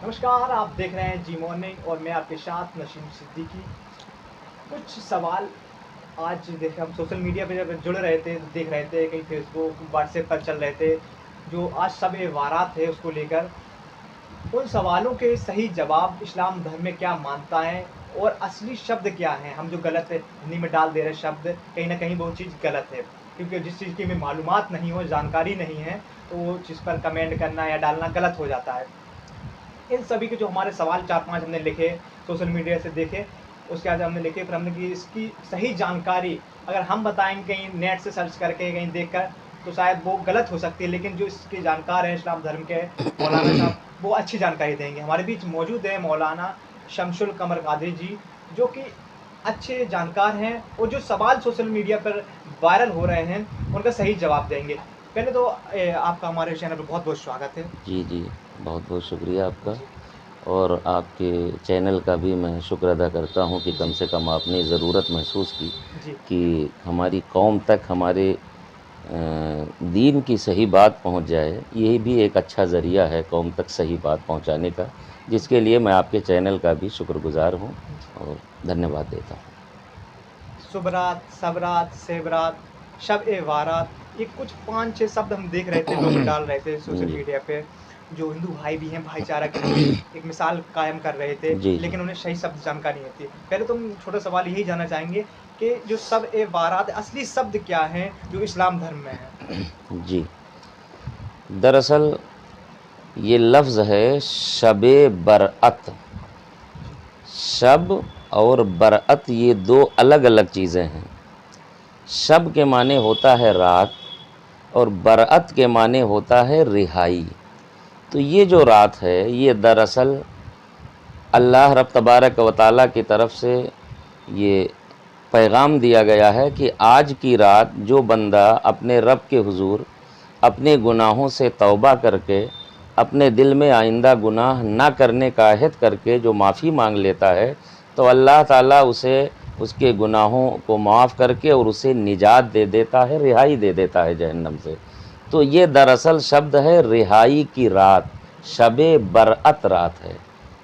नमस्कार, आप देख रहे हैं जी मॉर्निंग और मैं आपके साथ नसीम सिद्दीकी। कुछ सवाल आज देखे हम सोशल मीडिया पे जब जुड़ रहे थे तो देख रहे थे, कहीं फेसबुक व्हाट्सएप पर चल रहे थे, जो आज शब-ए बारात है उसको लेकर। उन सवालों के सही जवाब इस्लाम धर्म में क्या मानता है और असली शब्द क्या हैं। हम जो गलत हिंदी में डाल दे रहे शब्द, कहीं न कहीं वो चीज़ गलत है, क्योंकि जिस चीज़ की हमें मालूमात नहीं हो, जानकारी नहीं है, तो वो चीज़ पर कमेंट करना या डालना गलत हो जाता है। इन सभी के जो हमारे सवाल 4-5 हमने लिखे, सोशल मीडिया से देखे, उसके बाद हमने लिखे, फिर हमने कि इसकी सही जानकारी अगर हम बताएँगे कहीं नेट से सर्च करके, कहीं देखकर, तो शायद वो गलत हो सकती है, लेकिन जो इसके जानकार हैं इस्लाम धर्म के मौलाना साहब, वो अच्छी जानकारी देंगे। हमारे बीच मौजूद हैं मौलाना शमसुल कमर कादरी जी, जो कि अच्छे जानकार हैं और जो सवाल सोशल मीडिया पर वायरल हो रहे हैं, उनका सही जवाब देंगे। पहले तो आपका हमारे चैनल पे बहुत-बहुत स्वागत है। जी, जी। बहुत-बहुत शुक्रिया आपका जी, और आपके चैनल का भी मैं शुक्र अदा करता हूँ कि कम जी, से कम आपने ज़रूरत महसूस की जी, कि हमारी कौम तक हमारे दीन की सही बात पहुँच जाए। यही भी एक अच्छा ज़रिया है कौम तक सही बात पहुँचाने का, जी। जिसके लिए मैं आपके चैनल का भी शुक्रगुज़ार हूँ और धन्यवाद देता हूँ। शुभ रात, सब रात, सेब रात, शब-ए बारात, ये कुछ 5-6 शब्द हम देख रहे थे, लोग डाल रहे थे सोशल जी। मीडिया पे, जो हिंदू भाई भी हैं, भाईचारा के लिए एक मिसाल कायम कर रहे थे, जी, जी। लेकिन उन्हें सही शब्द जानकारी नहीं थी। पहले तो हम छोटा सवाल यही जानना चाहेंगे कि जो शब-ए बारात असली शब्द क्या हैं, जो इस्लाम धर्म में हैं? जी। दरअसल ये लफ्ज़ है शब-ए बरअत। जी, शब और बरअत ये दो अलग-अलग चीज़ें हैं। शब के माने होता है रात और बरअत के माने होता है रिहाई। तो ये जो रात है ये दरअसल अल्लाह रब तबारक व तआला की तरफ से ये पैगाम दिया गया है कि आज की रात जो बंदा अपने रब के हुज़ूर अपने गुनाहों से तौबा करके अपने दिल में आइंदा गुनाह ना करने का अहद करके जो माफ़ी मांग लेता है, तो अल्लाह ताला उसे उसके गुनाहों को माफ़ करके और उसे निजात दे देता है, रिहाई दे देता है जहन्नम से। तो ये दरअसल शब्द है रिहाई की रात, शब-ए बरअत रात है।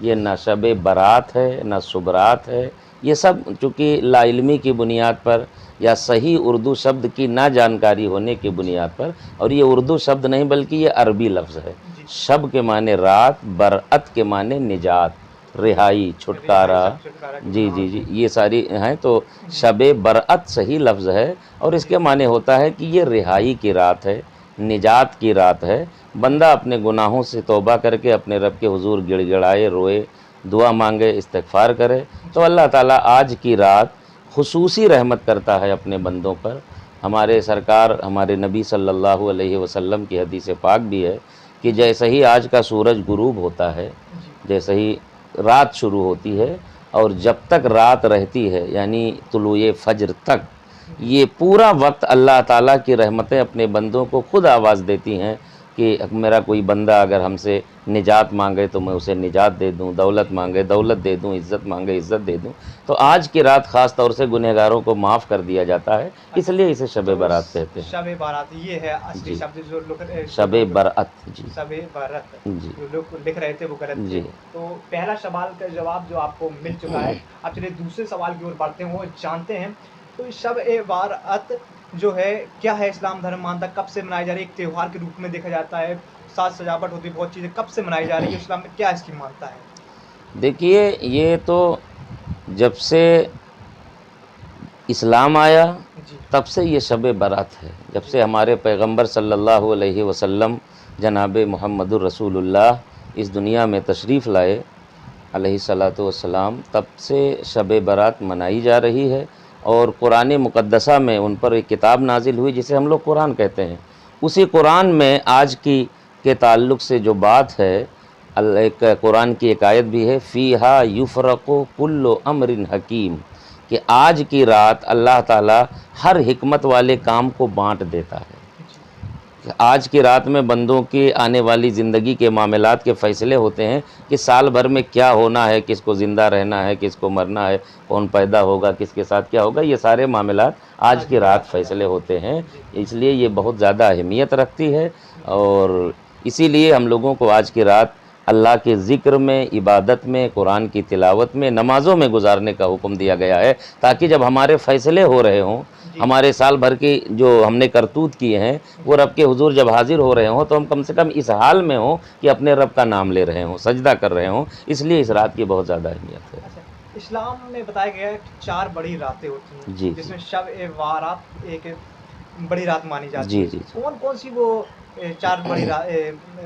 ये ना शब-ए बारात है, ना शुभ-रात है। ये सब चूँकि लाइल्मी की बुनियाद पर या सही उर्दू शब्द की ना जानकारी होने की बुनियाद पर, और ये उर्दू शब्द नहीं बल्कि ये अरबी लफ्ज़ है। जी, शब के माने रात, बरअत के माने निजात, रिहाई, रिहाई छुटकारा। सब छुटकारा के जी, गुनाहों जी, से। जी, ये सारी हैं। तो जी, शब-ए बरअत सही लफ्ज़ है और जी, इसके माने होता है कि ये रिहाई की रात है, निजात की रात है। बंदा अपने गुनाहों से तौबा करके अपने रब के हुज़ूर गिड़गिड़ाए, रोए, दुआ मांगे, इस्तिग़फ़ार करे, तो जी, अल्लाह ताला आज की रात खुसूसी रहमत करता है अपने बंदों पर। हमारे सरकार हमारे नबी सल्लल्लाहु अलैहि वसल्लम की हदीस पाक भी है कि जी, जैसे ही आज का सूरज गुरूब होता है, जी, जैसे ही रात शुरू होती है और जब तक रात रहती है यानी तुलुए फ़ज्र तक, जी। ये पूरा वक्त अल्लाह ताला की रहमतें अपने बंदों को खुद आवाज़ देती हैं कि मेरा कोई बंदा अगर हमसे निजात मांगे तो मैं उसे निजात दे दूं, दौलत जी, मांगे दौलत दे दूं, इज़्ज़त मांगे इज़्ज़त दे दूं। तो आज की रात ख़ास तौर से गुनहगारों को माफ़ कर दिया जाता है, अच्छा, इसलिए इसे शब-ए तो बारात कहते हैं। शब-ए बारात ये है असली जी, शब्द जो जो शब-ए लोग बरअत। जी, शब-ए बारात जी, जो लोग लिख रहे थे वो गलत थे। जी, तो पहला सवाल का जवाब जो आपको मिल चुका है। अब चलिए दूसरे सवाल की ओर बढ़ते हैं, वो जानते हैं। तो ये शब-ए बारात जो है, क्या है इस्लाम धर्म मानता है? कब से मनाई जा रही है? एक त्योहार के रूप में देखा जाता है, साज-सजावट होती है, बहुत चीज़ें कब से मनाई जा रही है? इस्लाम में क्या इसकी मान्यता है? देखिए ये तो जब से इस्लाम आया जी, तब से ये शब बारात है। जब जी, से हमारे पैगंबर सल्लल्लाहु अलैहि वसल्लम जनाब मुहम्मदुर रसूलुल्लाह इस दुनिया में तशरीफ़ लाए अलैहिस्सलातु वस्सलाम, तब से शब बारात मनाई जा रही है। और कुरान मुक़द्दसा में उन पर एक किताब नाज़िल हुई जिसे हम लोग कुरान कहते हैं। उसी कुरान में आज की के ताल्लुक़ से जो बात है, एक कुरान की एक आयत भी है, फ़ीहा युफ़रक़ु कुल्लु अम्रिन हकीम, कि आज की रात अल्लाह ताला हर हिकमत वाले काम को बाँट देता है। जी, कि आज की रात में बंदों की आने वाली ज़िंदगी के मामलात के फ़ैसले होते हैं कि साल भर में क्या होना है, किसको ज़िंदा रहना है, किसको मरना है, कौन पैदा होगा, किसके साथ क्या होगा, ये सारे मामलात आज आज की की रात रात हो फ़ैसले जाते होते हैं। हैं। जी, इसलिए ये बहुत ज़्यादा अहमियत रखती है। जी, और इसीलिए हम लोगों को आज की रात अल्लाह के ज़िक्र में, इबादत में, कुरान की तिलावत में, नमाज़ों में गुजारने का हुक्म दिया गया है, ताकि जब हमारे फ़ैसले हो रहे हों, जी। हमारे साल भर की जो हमने करतूत किए हैं वो रब के हुजूर जब हाजिर हो रहे हों, तो हम कम से कम इस हाल में हों कि अपने रब का नाम ले रहे हों, सजदा कर रहे हों। इसलिए इस रात की बहुत ज़्यादा अहमियत है। अच्छा, इस्लाम में बताया गया है कि 4 बड़ी रातें होती हैं, जी, जी। जिसमें शब-ए-बारात एक बड़ी रात मानी जाती जी, है। जी, जी। कौन-कौन सी वो 4 बड़ी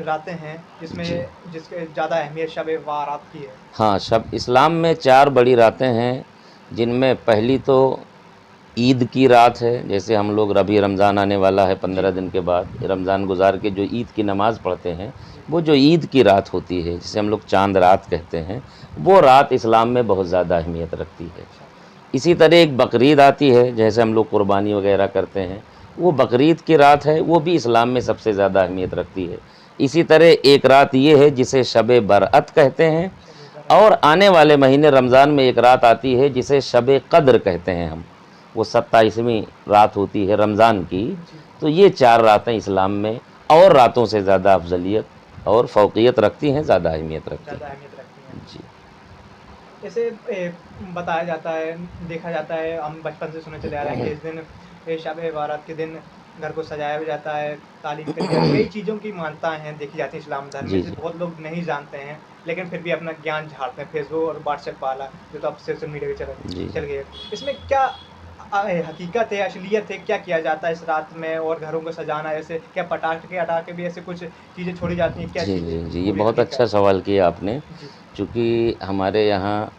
रातें हैं जिसमें जी। जिसके ज़्यादा अहमियत शब-ए-बारात की है? हाँ, शब इस्लाम में 4 बड़ी रातें हैं, जिनमें पहली तो ईद की रात है। जैसे हम लोग अभी रमज़ान आने वाला है, 15 जी, दिन के बाद रमज़ान गुज़ार के जो ईद की नमाज़ पढ़ते हैं, जी। वो जो ईद की रात होती है, जिसे हम लोग चाँद रात कहते हैं, वो रात इस्लाम में बहुत ज़्यादा अहमियत रखती है। अच्छा, इसी तरह एक बकरीद आती है, जैसे हम लोग कुर्बानी वगैरह करते हैं, वो बकरीद की रात है, वो भी इस्लाम में सबसे ज़्यादा अहमियत रखती है। इसी तरह एक रात ये है जिसे शब बरअत कहते हैं, शब-ए-बारात। और आने वाले महीने रमज़ान में एक रात आती है जिसे शब कद्र कहते हैं हम। वो 27वीं रात होती है रमज़ान की। जी, तो ये 4 रातें इस्लाम में और रातों से ज़्यादा अफ़ज़लियत और फ़ौक़ियत रखती हैं, ज़्यादा अहमियत रखती ज़्यादा हैं। अहमियत रखती हैं। जी। जैसे बताया जाता है, देखा जाता है, हम बचपन से सुने चले आ रहे हैं कि इस दिन शब-ए-बारात के दिन घर को सजाया भी जाता है, तालीम करी जाती है। कई चीज़ों की मान्यताएँ हैं, देखी जाती है इस्लाम धर्म में, जी, जिसे जी। बहुत लोग नहीं जानते हैं, लेकिन फिर भी अपना ज्ञान झाड़ते हैं। फेसबुक और व्हाट्सएप वाला, जो तो अब सोशल मीडिया पे जी, चल गए। इसमें क्या हकीकत है, असलियत है, क्या किया जाता है इस रात में? और घरों को सजाना, ऐसे क्या पटाखे-वटाखे भी ऐसे कुछ चीज़ें छोड़ी जाती हैं? क्या जी, चीज़ जी, जी। ये पूरी बहुत हकीकत? अच्छा सवाल किया आपने, जी, चूँकि हमारे यहाँ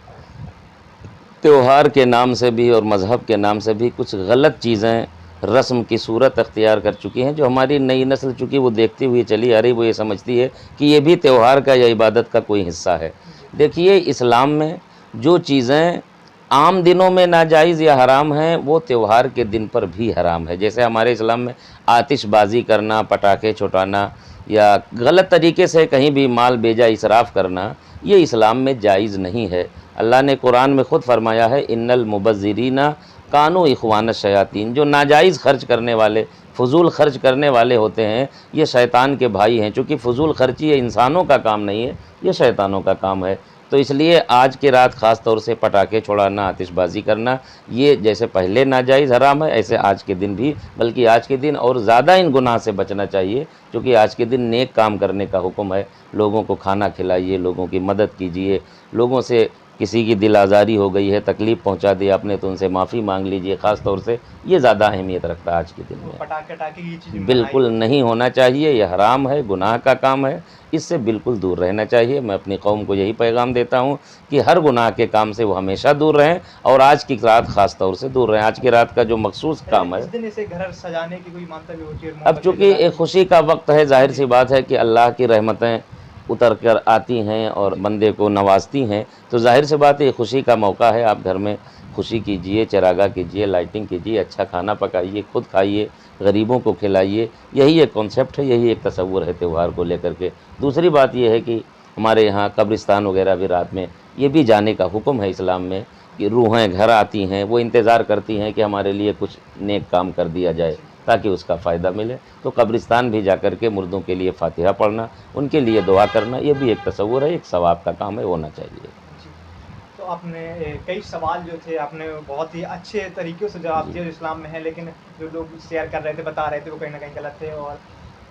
त्योहार के नाम से भी और मज़हब के नाम से भी कुछ गलत चीज़ें रस्म की सूरत अख्तियार कर चुकी हैं, जो हमारी नई नस्ल चूँकि वो देखती हुई चली आ रही, वो ये समझती है कि ये भी त्योहार का या इबादत का कोई हिस्सा है। जी, देखिए, इस्लाम में जो चीज़ें आम दिनों में नाजायज़ या हराम हैं, वो त्योहार के दिन पर भी हराम है। जैसे हमारे इस्लाम में आतिशबाज़ी करना, पटाखे छुटाना या गलत तरीके से कहीं भी माल बेजा इसराफ़ करना, ये इस्लाम में जायज़ नहीं है। अल्लाह ने कुरान में ख़ुद फरमाया है, इन्नल मुबज़्ज़िरीना कानू इख़वान शयातीन। जो नाजायज़ ख़र्च करने वाले, फ़ुज़ूल ख़र्च करने वाले होते हैं, ये शैतान के भाई हैं। चूँकि फ़ुज़ूल ख़र्ची ये इंसानों का काम नहीं है, ये शैतानों का काम है। तो इसलिए आज की रात ख़ास तौर से पटाखे छुड़ाना, आतिशबाज़ी करना, ये जैसे पहले नाजायज़ हराम है, ऐसे आज के दिन भी, बल्कि आज के दिन और ज़्यादा इन गुनाह से बचना चाहिए, क्योंकि आज के दिन नेक काम करने का हुक्म है। लोगों को खाना खिलाइए, लोगों की मदद कीजिए, लोगों से किसी की दिल आज़ारी हो गई है, तकलीफ़ पहुंचा दी आपने, तो उनसे माफ़ी मांग लीजिए। ख़ास तौर से ये ज़्यादा अहमियत रखता है आज के दिन वो में। पटाखे-वटाखे ये चीज़ें मनाई बिल्कुल नहीं होना चाहिए, ये हराम है, गुनाह का काम है, इससे बिल्कुल दूर रहना चाहिए। मैं अपनी कौम को यही पैगाम देता हूँ कि हर गुनाह के काम से वो हमेशा दूर रहें, और आज की रात ख़ास तौर से दूर रहें। आज की रात का जो मखसूस काम इस है, दिन ऐसे घर सजाने की कोई मान्यता भी होती है, अब मोमबत्ती चूँकि जलाने एक की? खुशी का वक्त है, ज़ाहिर सी जी, बात है कि अल्लाह की रहमतें उतर कर आती हैं और जी, बंदे को नवाजती हैं, तो ज़ाहिर सी बात है ये खुशी का मौका है। आप घर में खुशी कीजिए, चरागा कीजिए, लाइटिंग कीजिए, अच्छा खाना पकाइए, खुद खाइए, गरीबों को खिलाइए। यही एक कॉन्सेप्ट है, यही एक तसव्वुर है त्यौहार को लेकर के। दूसरी बात ये है कि हमारे यहाँ कब्रिस्तान वगैरह भी रात में ये भी जाने का हुक्म है इस्लाम में, कि रूहें घर आती हैं, वो इंतज़ार करती हैं कि हमारे लिए कुछ नेक काम कर दिया जाए, जी, ताकि उसका फ़ायदा मिले। तो कब्रिस्तान भी जाकर के मुर्दों के लिए फ़ातिहा पढ़ना, उनके लिए दुआ करना, ये भी एक तसव्वुर है, एक सवाब का काम है, होना चाहिए। जी। तो आपने कई सवाल जो थे आपने बहुत ही अच्छे तरीक़ों से जवाब जी। दिए जो इस्लाम में है, लेकिन जो लोग शेयर कर रहे थे, बता रहे थे, वो कहीं न कहीं गलत थे। और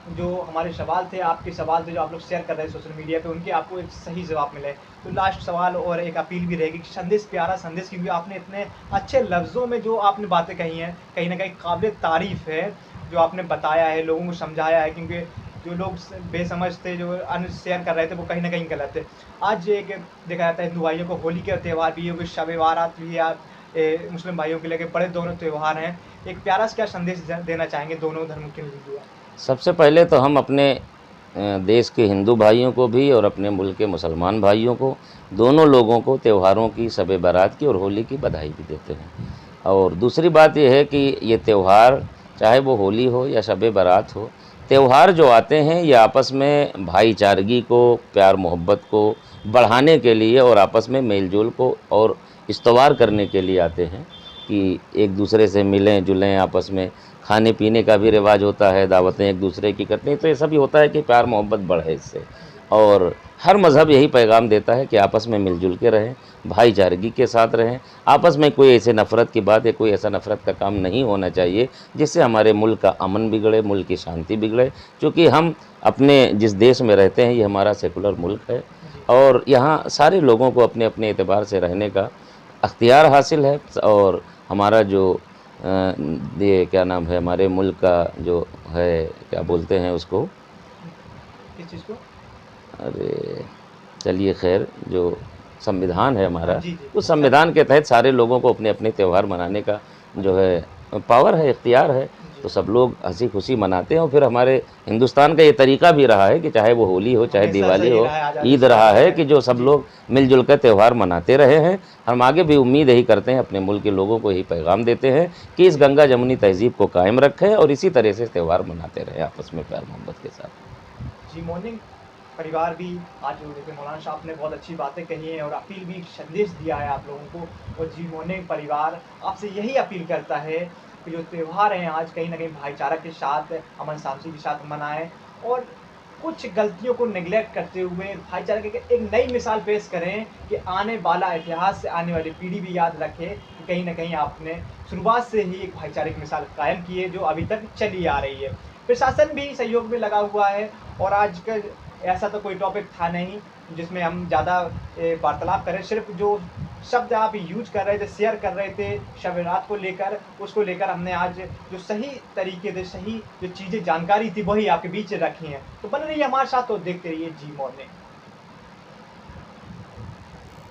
जो हमारे सवाल थे, आपके सवाल थे जो आप लोग शेयर कर रहे थे सोशल मीडिया पे, उनके आपको एक सही जवाब मिले। तो लास्ट सवाल और एक अपील भी रहेगी कि संदेश, प्यारा संदेश, क्योंकि आपने इतने अच्छे लफ्ज़ों में जो आपने बातें कही हैं, कहीं न कहीं काबिल तारीफ़ है, जो आपने बताया है, लोगों को समझाया है, क्योंकि जो लोग बेसमझ थे, जो शेयर कर रहे थे, वो कहीं न कहीं गलत थे। आज एक देखा जाता है हिंदू भाइयों को होली का त्यौहार भी है, कोई शब बारात भी है, मुस्लिम भाइयों के लिए बड़े दोनों त्यौहार हैं। एक प्यारा सा क्या संदेश देना चाहेंगे दोनों धर्म के लिए? सबसे पहले तो हम अपने देश के हिंदू भाइयों को भी और अपने मुल्क के मुसलमान भाइयों को, दोनों लोगों को त्योहारों की, शब बारात की और होली की बधाई भी देते हैं। और दूसरी बात ये है कि ये त्यौहार, चाहे वो होली हो या शब बारात हो, त्यौहार जो आते हैं ये आपस में भाईचारगी को, प्यार मोहब्बत को बढ़ाने के लिए और आपस में मेल-जोल को और इस्तवार करने के लिए आते हैं, कि एक दूसरे से मिलें जुलें, आपस में खाने पीने का भी रिवाज होता है, दावतें एक दूसरे की करते हैं, तो ये सब ही होता है कि प्यार मोहब्बत बढ़े इससे। और हर मज़हब यही पैगाम देता है कि आपस में मिलजुल के रहें, भाईचारगी के साथ रहें, आपस में कोई ऐसे नफ़रत की बात या कोई ऐसा नफ़रत का काम नहीं होना चाहिए जिससे हमारे मुल्क का अमन बिगड़े, मुल्क की शांति बिगड़े। क्योंकि हम अपने जिस देश में रहते हैं ये हमारा सेकुलर मुल्क है जी। और यहाँ सारे लोगों को अपने अपने एतबार से रहने का अख्तियार हासिल है। और हमारा जो ये क्या नाम है, हमारे मुल्क का जो है, क्या बोलते हैं उसको, किस चीज़ को? अरे चलिए खैर, जो संविधान है हमारा, जी, जी। उस संविधान के तहत सारे लोगों को अपने अपने त्यौहार मनाने का जो है पावर है, इख्तियार है। जी। तो सब लोग हंसी खुशी मनाते हैं और फिर हमारे हिंदुस्तान का ये तरीका भी रहा है कि चाहे वो होली हो, चाहे हमेशा दिवाली सही हो, रहा है, आज़ादी ईद से रहा लड़े है, हैं। कि जो सब जी। लोग मिलजुल कर त्यौहार मनाते रहे हैं। हम आगे भी उम्मीद यही करते हैं, अपने मुल्क के लोगों को यही पैगाम देते हैं कि इस गंगा जमुनी तहज़ीब को कायम रखें और इसी तरह से त्यौहार मनाते रहें आपस में प्यार मोहब्बत के साथ। जी, मॉर्निंग परिवार भी आज देखिए मौलाना साहब ने बहुत अच्छी बातें कही हैं और अपील भी संदेश दिया है आप लोगों को। और जी मॉर्निंग परिवार आपसे यही अपील करता है कि जो त्यौहार हैं आज कहीं न कहीं भाईचारा के साथ, अमन शांति के साथ मनाएँ और कुछ गलतियों को नेग्लेक्ट करते हुए भाईचारे की एक नई मिसाल पेश करें कि आने वाला इतिहास से आने वाली पीढ़ी भी याद रखे कि कहीं न कहीं आपने शुरुआत से ही एक भाईचारे की मिसाल कायम की है जो अभी तक चली आ रही है। प्रशासन भी सहयोग में लगा हुआ है और आज का ऐसा तो कोई टॉपिक था नहीं जिसमें हम ज़्यादा वार्तालाप करें। सिर्फ़ जो शब्द आप यूज़ कर रहे थे, शेयर कर रहे थे शब रात को लेकर, उसको लेकर हमने आज जो सही तरीके से, सही जो चीज़ें जानकारी थी वही आपके बीच रखी हैं। तो बने रहिए हमारे साथ और देखते रहिए जी मॉर्निंग।